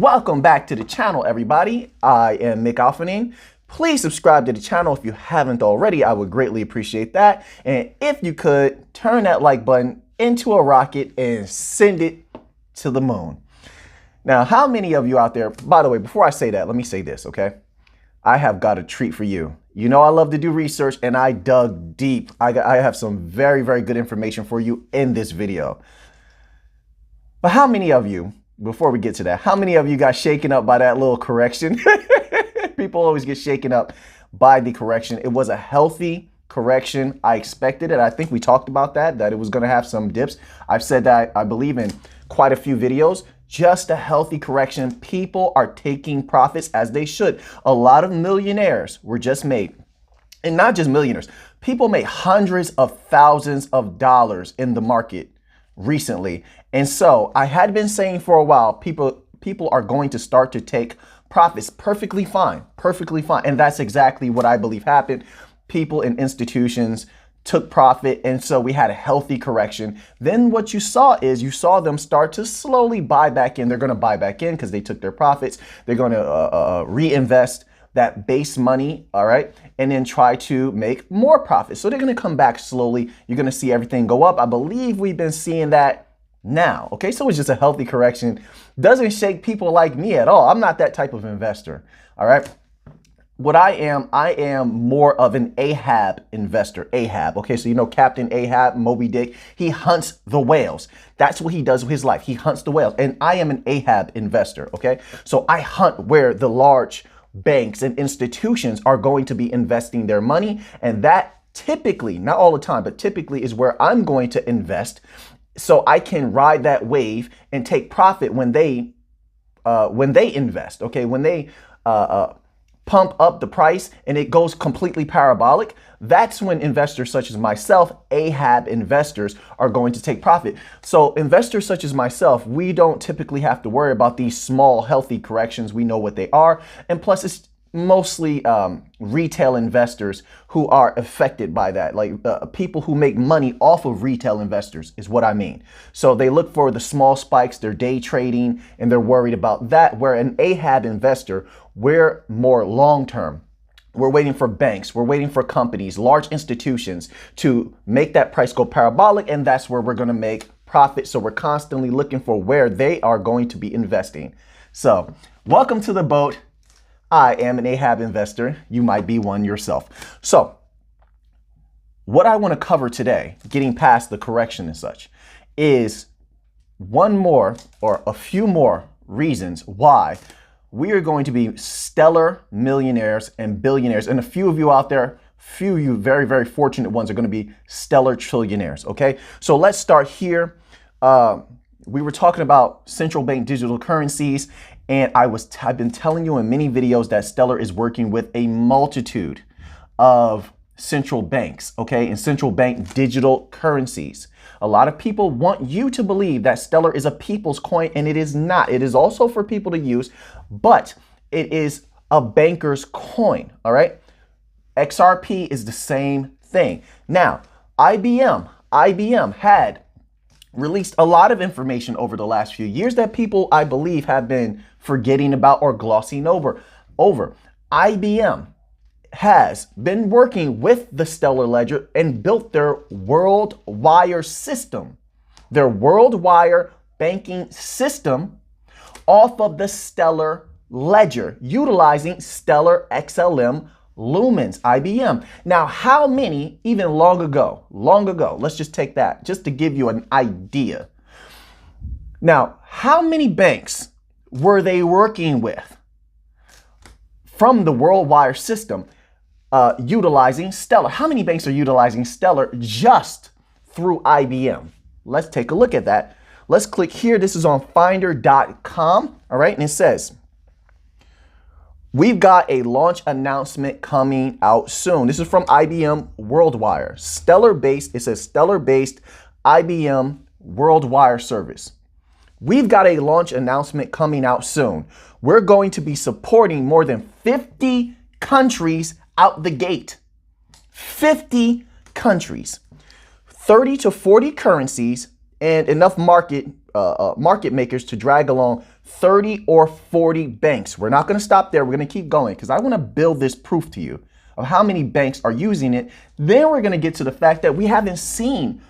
Welcome back to the channel, everybody. I am Mick Alphanin. Please subscribe to the channel if you haven't already. I would greatly appreciate that. And if you could, turn that like button into a rocket and send it to the moon. Now, how many of you out there, by the way, before I say that, let me say this, okay? I have got a treat for you. You know I love to do research, and I dug deep. I have some very, very good information for you in this video. But how many of you, before we get to that, how many of you got shaken up by that little correction? People always get shaken up by the correction. It was a healthy correction. I expected it. I think we talked about that it was going to have some dips. I've said that, I believe, in quite a few videos. Just a healthy correction. People are taking profits as they should. A lot of millionaires were just made. And not just millionaires. People made hundreds of thousands of dollars in the market recently. And so I had been saying for a while, people are going to start to take profits. Perfectly fine. Perfectly fine. And that's exactly what I believe happened. People and institutions took profit, and so we had a healthy correction. Then what you saw is you saw them start to slowly buy back in. They're going to buy back in because they took their profits. They're going to reinvest that base money, all right, and then try to make more profits. So they're going to come back slowly. You're going to see everything go up. I believe we've been seeing that now, okay? So it's just a healthy correction. Doesn't shake people like me at all. I'm not that type of investor, all right? What I am more of an Ahab investor. Ahab. Okay, so you know Captain Ahab, Moby Dick, he hunts the whales. That's what he does with his life. He hunts the whales. And I am an Ahab investor, okay? So I hunt where the large banks and institutions are going to be investing their money. And that typically, not all the time, but typically is where I'm going to invest so I can ride that wave and take profit when they invest, okay? When they pump up the price and it goes completely parabolic, that's when investors such as myself, Ahab investors, are going to take profit. So investors such as myself, we don't typically have to worry about these small, healthy corrections. We know what they are. And plus, it's mostly retail investors who are affected by that. Like people who make money off of retail investors is what I mean. So they look for the small spikes, they're day trading, and they're worried about that. Where an Ahab investor, we're more long-term. We're waiting for banks, we're waiting for companies, large institutions to make that price go parabolic, and that's where we're gonna make profit. So we're constantly looking for where they are going to be investing. So welcome to the boat. I am an Ahab investor. You might be one yourself. So what I want to cover today, getting past the correction and such, is one more or a few more reasons why we are going to be stellar millionaires and billionaires. And a few of you out there, few of you very, very fortunate ones are going to be stellar trillionaires. Okay, so let's start here. We were talking about central bank digital currencies. And I've been telling you in many videos that Stellar is working with a multitude of central banks, okay, and central bank digital currencies. A lot of people want you to believe that Stellar is a people's coin, and it is not. It is also for people to use, but it is a banker's coin, all right? XRP is the same thing. Now, IBM had released a lot of information over the last few years that people, I believe, have been forgetting about or glossing over. IBM has been working with the Stellar Ledger and built their world wire system, their world wire banking system off of the Stellar Ledger, utilizing Stellar XLM Lumens, IBM. Now, how many, even long ago, let's just take that just to give you an idea. Now, how many banks were they working with from the world wire system utilizing Stellar? How many banks are utilizing Stellar just through IBM? Let's take a look at that. Let's click here. This is on finder.com, all right? And it says, we've got a launch announcement coming out soon. This is from IBM WorldWire. Stellar-based, it says Stellar-based IBM WorldWire service. We've got a launch announcement coming out soon. We're going to be supporting more than 50 countries out the gate. 50 countries, 30 to 40 currencies, and enough market makers to drag along 30 or 40 banks. We're not going to stop there. We're going to keep going because I want to build this proof to you of how many banks are using it. Then we're going to get to the fact that we haven't seen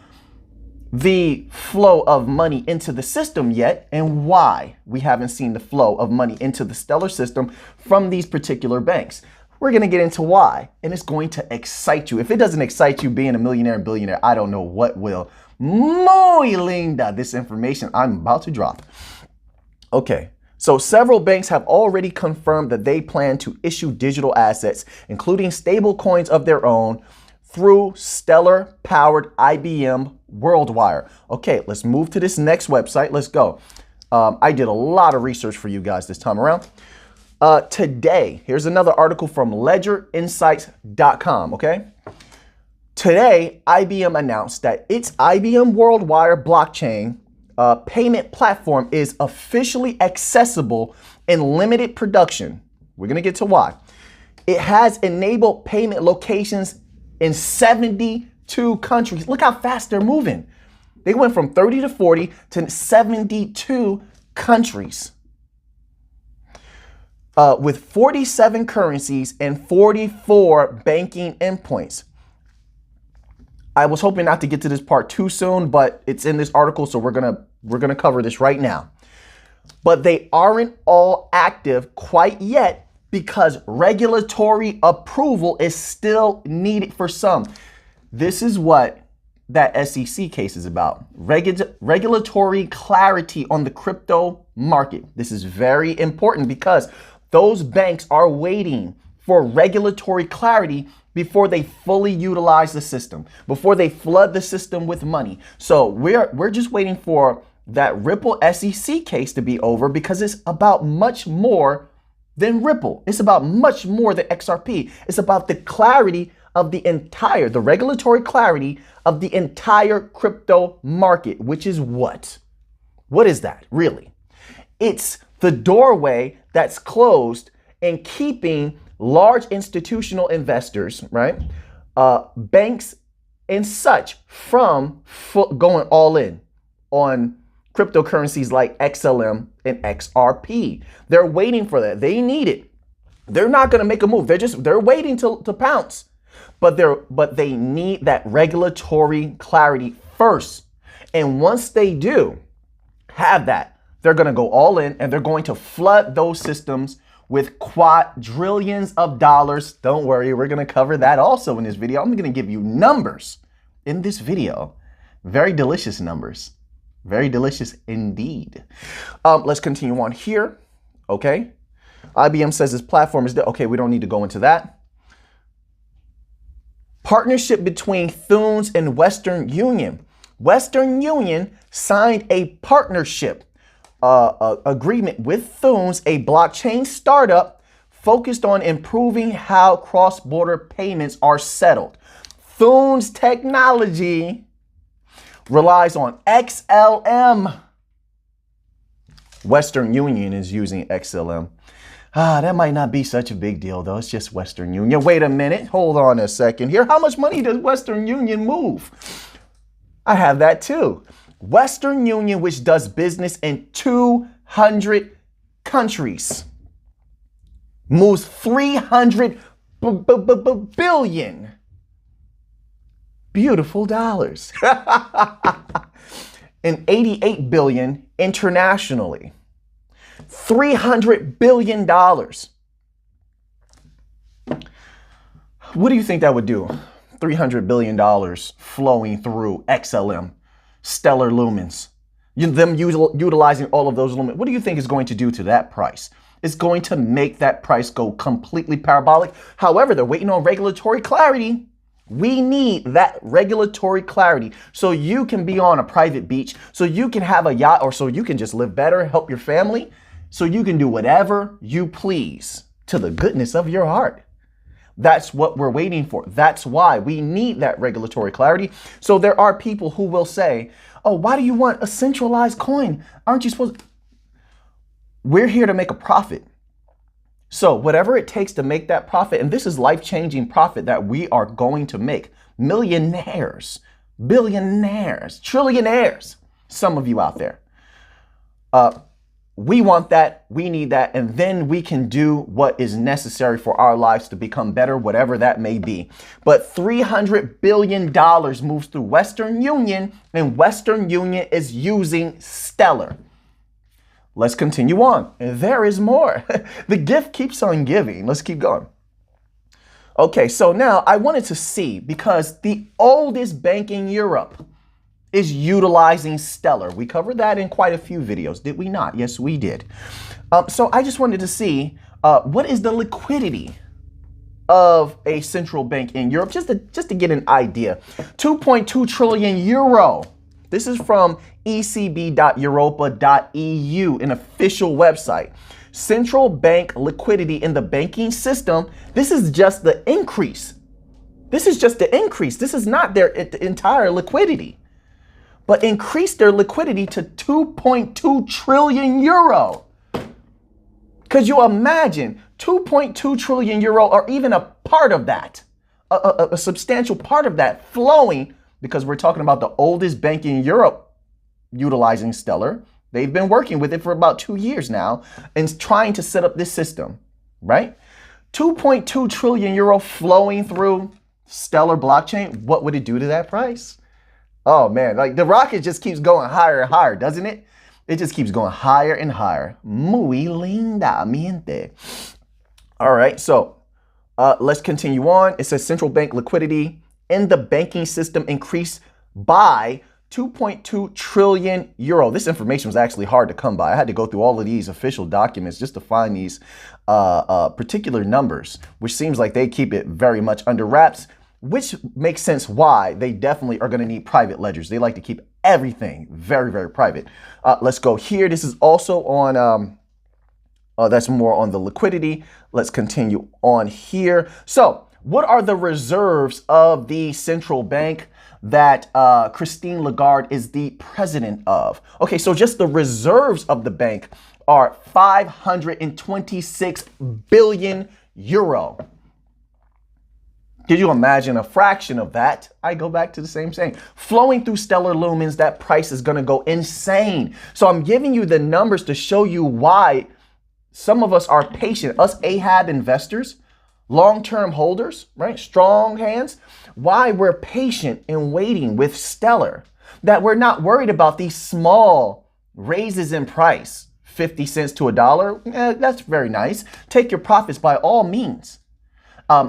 the flow of money into the system yet and why we haven't seen the flow of money into the Stellar system from these particular banks. We're going to get into why, and it's going to excite you. If it doesn't excite you being a millionaire and billionaire, I don't know what will. Muy linda, this information I'm about to drop. Okay, so several banks have already confirmed that they plan to issue digital assets, including stable coins of their own, through Stellar-powered IBM WorldWire. Okay, let's move to this next website. Let's go. I did a lot of research for you guys this time around. Today, here's another article from ledgerinsights.com, okay? Today, IBM announced that its IBM WorldWire blockchain payment platform is officially accessible in limited production. We're going to get to why. It has enabled payment locations in 72 countries. Look how fast they're moving. They went from 30 to 40 to 72 countries. With 47 currencies and 44 banking endpoints. I was hoping not to get to this part too soon, but it's in this article, so we're gonna cover this right now. But they aren't all active quite yet because regulatory approval is still needed for some. This is what that SEC case is about. Regulatory clarity on the crypto market. This is very important because those banks are waiting for regulatory clarity before they fully utilize the system, before they flood the system with money. So we're just waiting for that Ripple SEC case to be over because it's about much more than Ripple. It's about much more than XRP. It's about the clarity of the regulatory clarity of the entire crypto market, which is what? What is that really? It's the doorway that's closed and keeping large institutional investors, right? Banks and such from going all in on cryptocurrencies like XLM and XRP. They're waiting for that. They need it. They're not going to make a move. They're waiting to pounce, but they need that regulatory clarity first. And once they do have that, they're going to go all in and they're going to flood those systems with quadrillions of dollars. Don't worry, we're going to cover that also in this video. I'm going to give you numbers in this video. Very delicious numbers. Very delicious indeed. Let's continue on here. Okay. IBM says this platform is okay. We don't need to go into that. Partnership between Thunes and Western Union. Western Union signed a partnership agreement with Thunes, a blockchain startup focused on improving how cross-border payments are settled. Thunes technology relies on XLM. Western Union is using XLM. That might not be such a big deal, though. It's just Western Union. Wait a minute. Hold on a second here. How much money does Western Union move? I have that too. Western Union, which does business in 200 countries, moves 300 billion beautiful dollars and 88 billion internationally. $300 billion. What do you think that would do? $300 billion flowing through XLM, Stellar Lumens, them utilizing all of those lumens. What do you think is going to do to that price? It's going to make that price go completely parabolic. However, they're waiting on regulatory clarity. We need that regulatory clarity so you can be on a private beach, so you can have a yacht, or so you can just live better, help your family, so you can do whatever you please to the goodness of your heart. That's what we're waiting for. That's why we need that regulatory clarity. So there are people who will say, oh, why do you want a centralized coin? Aren't you supposed to? We're here to make a profit. So whatever it takes to make that profit, and this is life-changing profit that we are going to make. Millionaires, billionaires, trillionaires, some of you out there. We want that, we need that, and then we can do what is necessary for our lives to become better, whatever that may be. But $300 billion moves through Western Union, and Western Union is using Stellar. Let's continue on. There is more. The gift keeps on giving. Let's keep going. Okay, so now I wanted to see, because the oldest bank in Europe is utilizing Stellar. We covered that in quite a few videos, did we not? Yes, we did. So I just wanted to see what is the liquidity of a central bank in Europe, just to get an idea. 2.2 trillion euro. This is from ecb.europa.eu, an official website. Central bank liquidity in the banking system. This is just the increase. This is just the increase. This is not their entire liquidity, but increased their liquidity to 2.2 trillion euro. Could you imagine 2.2 trillion euro, or even a part of that, a substantial part of that flowing, because we're talking about the oldest bank in Europe utilizing Stellar. They've been working with it for about 2 years now and trying to set up this system, right? 2.2 trillion euro flowing through Stellar blockchain. What would it do to that price? Oh man, like the rocket just keeps going higher and higher, doesn't it? It just keeps going higher and higher. Muy linda, miente. All right, so let's continue on. It says central bank liquidity in the banking system increased by 2.2 trillion euro. This information was actually hard to come by. I had to go through all of these official documents just to find these particular numbers, which seems like they keep it very much under wraps, which makes sense why they definitely are going to need private ledgers. They like to keep everything very, very private. Let's go here. This is also on, that's more on the liquidity. Let's continue on here. So what are the reserves of the central bank that Christine Lagarde is the president of? Okay, so just the reserves of the bank are 526 billion euro. Could you imagine a fraction of that? I go back to the same saying. Flowing through Stellar lumens, that price is going to go insane. So I'm giving you the numbers to show you why some of us are patient. Us AHAB investors, long-term holders, right? Strong hands. Why we're patient and waiting with Stellar. That we're not worried about these small raises in price. 50 cents to $1. That's very nice. Take your profits by all means.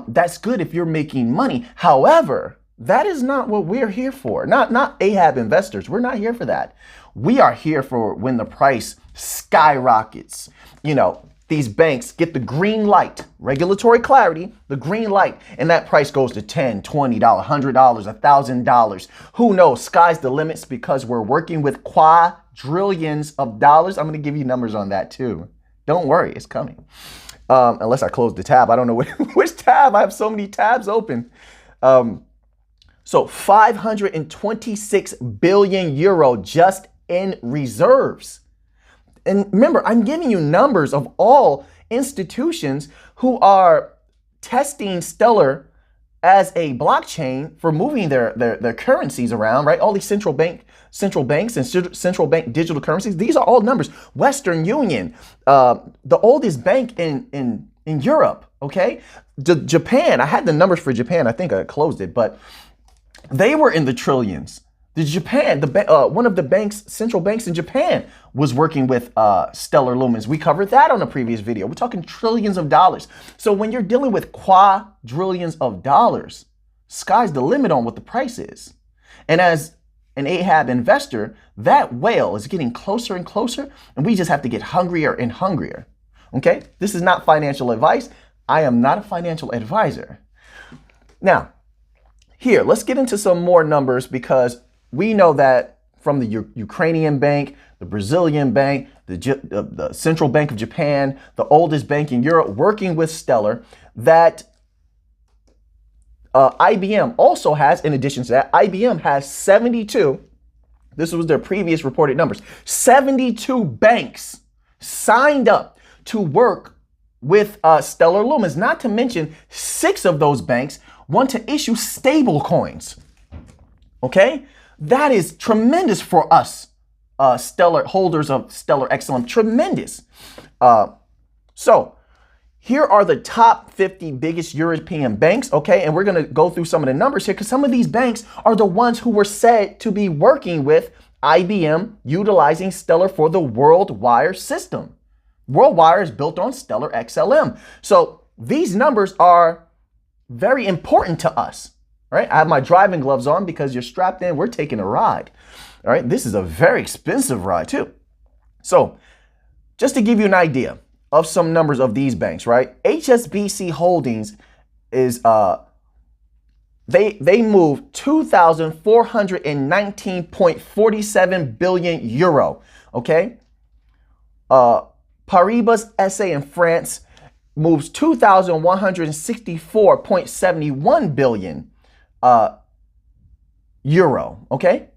That's good if you're making money. However, that is not what we're here for. Not AHAB investors. We're not here for that. We are here for when the price skyrockets. You know, these banks get the green light, regulatory clarity, the green light, and that price goes to $10, $20, $100, $1,000. Who knows? Sky's the limits, because we're working with quadrillions of dollars. I'm going to give you numbers on that too. Don't worry, it's coming. Unless I close the tab. I don't know which tab. I have so many tabs open. So 526 billion euro just in reserves. And remember, I'm giving you numbers of all institutions who are testing Stellar as a blockchain for moving their currencies around, right? All these central banks and central bank digital currencies. These are all numbers. Western Union, the oldest bank in Europe, okay? Japan, I had the numbers for Japan. I think I closed it, but they were in the trillions. One of the central banks in Japan was working with Stellar lumens. We covered that on a previous video. We're talking trillions of dollars. So when you're dealing with quadrillions of dollars, sky's the limit on what the price is. And as an AHAB investor, that whale is getting closer and closer, and we just have to get hungrier and hungrier. Okay? This is not financial advice. I am not a financial advisor. Now, here, let's get into some more numbers, because we know that from the Ukrainian bank, the Brazilian bank, the Central Bank of Japan, the oldest bank in Europe working with Stellar, that IBM also has, in addition to that, IBM has 72, this was their previous reported numbers, 72 banks signed up to work with Stellar lumens. Not to mention 6 of those banks want to issue stable coins. Okay? That is tremendous for us Stellar holders of Stellar XLM. Tremendous. So here are the top 50 biggest European banks, okay? And we're going to go through some of the numbers here because some of these banks are the ones who were said to be working with IBM utilizing Stellar for the WorldWire system. WorldWire is built on Stellar XLM. So these numbers are very important to us, all right? I have my driving gloves on because you're strapped in. We're taking a ride, all right? This is a very expensive ride too. So just to give you an idea of some numbers of these banks, right? HSBC Holdings is, they moved 2,419.47 billion euro, okay? Paribas SA in France moves 2,164.71 billion euro, okay?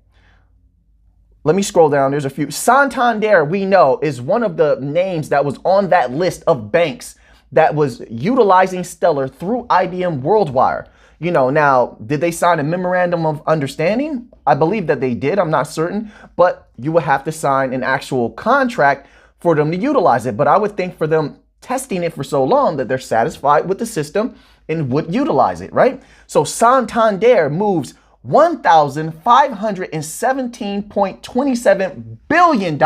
Let me scroll down. There's a few. Santander, we know, is one of the names that was on that list of banks that was utilizing Stellar through IBM WorldWire. You know, now, did they sign a memorandum of understanding? I believe that they did. I'm not certain, but you would have to sign an actual contract for them to utilize it. But I would think for them testing it for so long that they're satisfied with the system and would utilize it, right? So Santander moves $1,517.27 billion.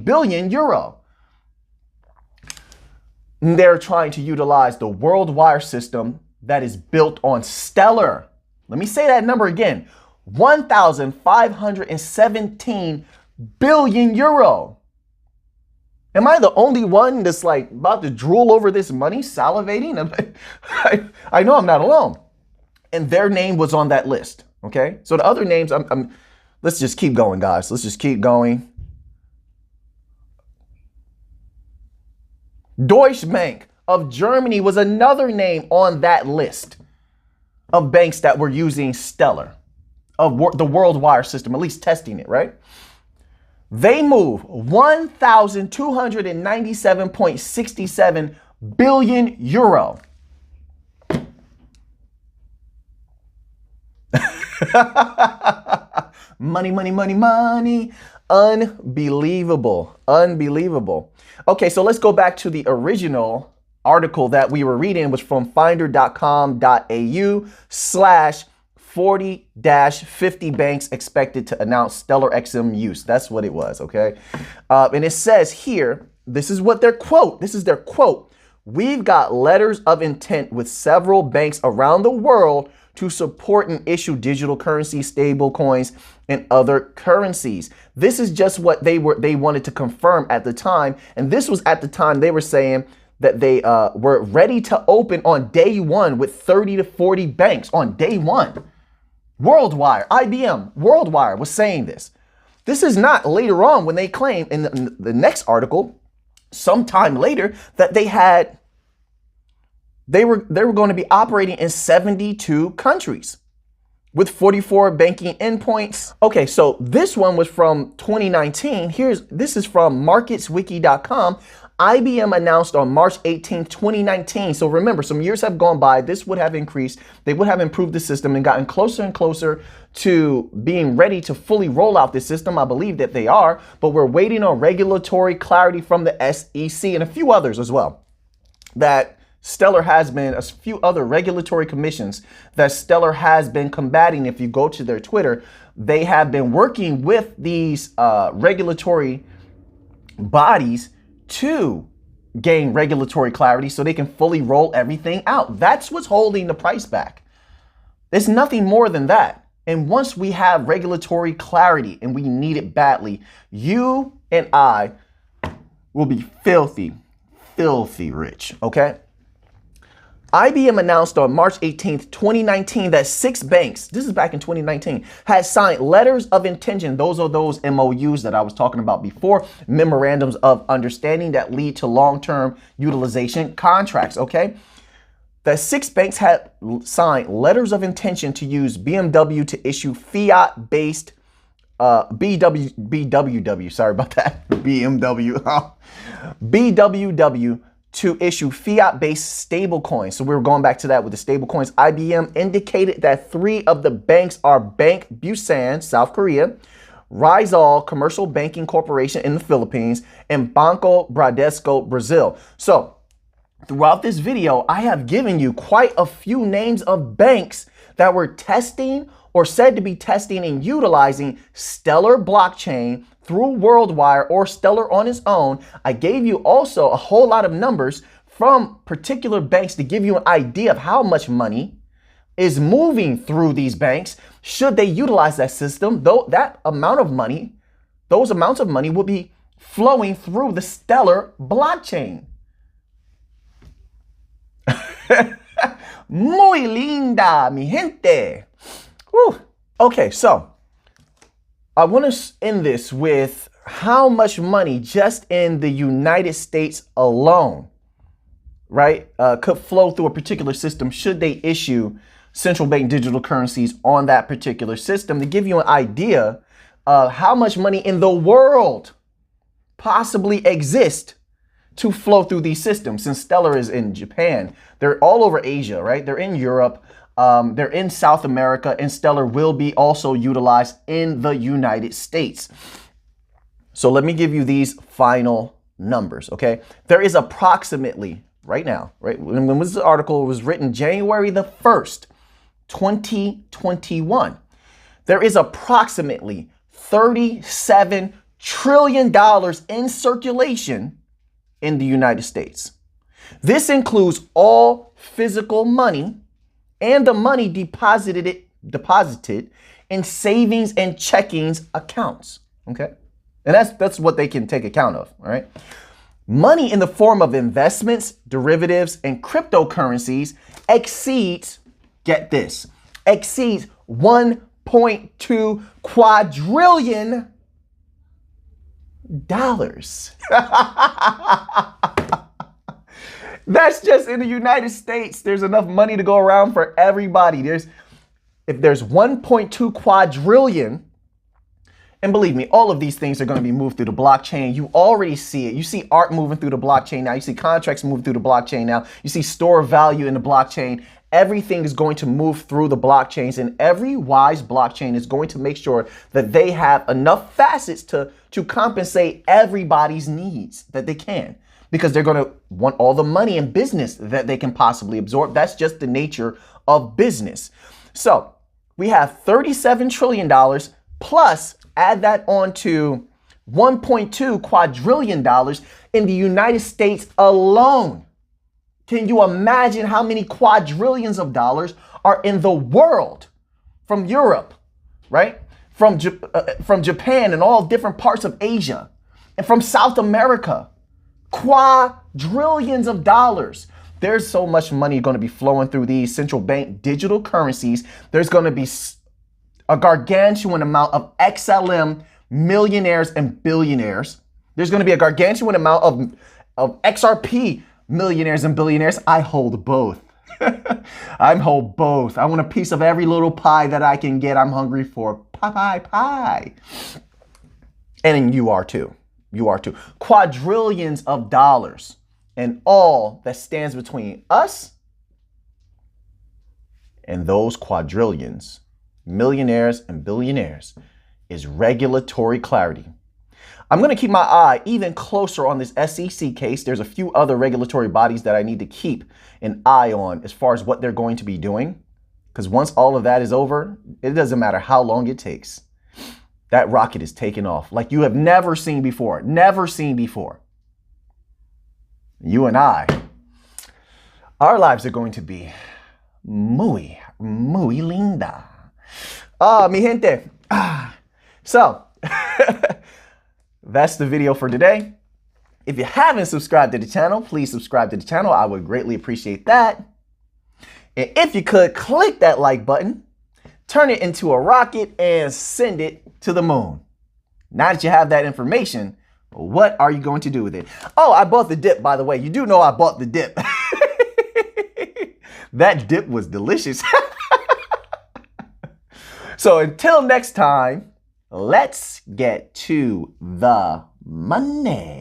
Billion euro. They're trying to utilize the WorldWire system that is built on Stellar. Let me say that number again. 1,517 billion euro. Am I the only one that's like about to drool over this money, salivating? I know I'm not alone. And their name was on that list, okay? So the other names, let's just keep going, guys. Let's just keep going. Deutsche Bank of Germany was another name on that list of banks that were using Stellar, of the WorldWire system, at least testing it, right? They move 1,297.67 billion euro. Money, money, money, money. Unbelievable. Unbelievable. Okay, so let's go back to the original article that we were reading. It was from finder.com.au/40-50 banks expected to announce Stellar XM use. That's what it was, okay? And it says here, this is what their quote. This is their quote. We've got letters of intent with several banks around the world to support and issue digital currency, stable coins, and other currencies. This is just what they wanted to confirm at the time. And this was at the time they were saying that they were ready to open on day one with 30 to 40 banks on day one. WorldWire, IBM, WorldWire was saying this. This is not later on when they claim in the next article, sometime later, that they were going to be operating in 72 countries with 44 banking endpoints. Okay, so this one was from 2019. This is from marketswiki.com. IBM announced on March 18, 2019. So remember, some years have gone by. This would have increased. They would have improved the system and gotten closer and closer to being ready to fully roll out this system. I believe that they are, but we're waiting on regulatory clarity from the SEC and a few others as well. That Stellar has been, a few other regulatory commissions that Stellar has been combating. If you go to their Twitter, they have been working with these regulatory bodies to gain regulatory clarity so they can fully roll everything out. That's what's holding the price back. It's nothing more than that. And once we have regulatory clarity, and we need it badly, you and I will be filthy, filthy rich, okay? IBM announced on March 18th, 2019 that 6 banks, this is back in 2019, had signed letters of intention. Those are those MOUs that I was talking about before, memorandums of understanding that lead to long-term utilization contracts, okay? That 6 banks had signed letters of intention to use BMW to issue fiat-based BWW, sorry about that, BWW to issue fiat-based stable coins. So we were going back to that with the stable coins. IBM indicated that 3 of the banks are Bank Busan, South Korea, Rizal Commercial Banking Corporation in the Philippines, and Banco Bradesco, Brazil. So throughout this video, I have given you quite a few names of banks that were testing or said to be testing and utilizing Stellar blockchain through WorldWire or Stellar on its own. I gave you also a whole lot of numbers from particular banks to give you an idea of how much money is moving through these banks should they utilize that system. Though that amount of money, those amounts of money will be flowing through the Stellar blockchain. Muy linda, mi gente. Whew. Okay, so I want to end this with how much money just in the United States alone, right, could flow through a particular system should they issue central bank digital currencies on that particular system, to give you an idea of how much money in the world possibly exists to flow through these systems. Since Stellar is in Japan, they're all over Asia, right? They're in Europe, they're in South America, and Stellar will be also utilized in the United States. So let me give you these final numbers, okay? There is approximately, right now, right? When was the article? It was written January the 1st, 2021. There is approximately $37 trillion in circulation in the United States. This includes all physical money and the money deposited in savings and checkings accounts, okay? And that's what they can take account of, all right? Money in the form of investments, derivatives, and cryptocurrencies exceeds, get this, exceeds 1.2 quadrillion dollars. That's just in the United States. There's enough money to go around for everybody. If there's 1.2 quadrillion, and believe me, all of these things are going to be moved through the blockchain. You already see it. You see art moving through the blockchain now. You see contracts moving through the blockchain now. You see store of value in the blockchain. Everything is going to move through the blockchains, and every wise blockchain is going to make sure that they have enough facets to compensate everybody's needs that they can, because they're going to want all the money in business that they can possibly absorb. That's just the nature of business. So we have $37 trillion plus add that on to $1.2 quadrillion in the United States alone. Can you imagine how many quadrillions of dollars are in the world? From Europe, right? From Japan and all different parts of Asia, and from South America. Quadrillions of dollars. There's so much money going to be flowing through these central bank digital currencies. There's going to be a gargantuan amount of XLM millionaires and billionaires. There's going to be a gargantuan amount of XRP millionaires and billionaires. I hold both. I hold both. I want a piece of every little pie that I can get. I'm hungry for pie. And you are too. You are too. Quadrillions of dollars, and all that stands between us and those quadrillions, millionaires and billionaires, is regulatory clarity. I'm going to keep my eye even closer on this SEC case. There's a few other regulatory bodies that I need to keep an eye on as far as what they're going to be doing. Because once all of that is over, it doesn't matter how long it takes. That rocket is taking off like you have never seen before. Never seen before. You and I, our lives are going to be muy linda. Mi gente. So, that's the video for today. If you haven't subscribed to the channel, please subscribe to the channel. I would greatly appreciate that. And if you could, click that like button, turn it into a rocket, and send it to the moon. Now that you have that information, what are you going to do with it? Oh, I bought the dip, by the way. You do know I bought the dip. That dip was delicious. So until next time, let's get to the money.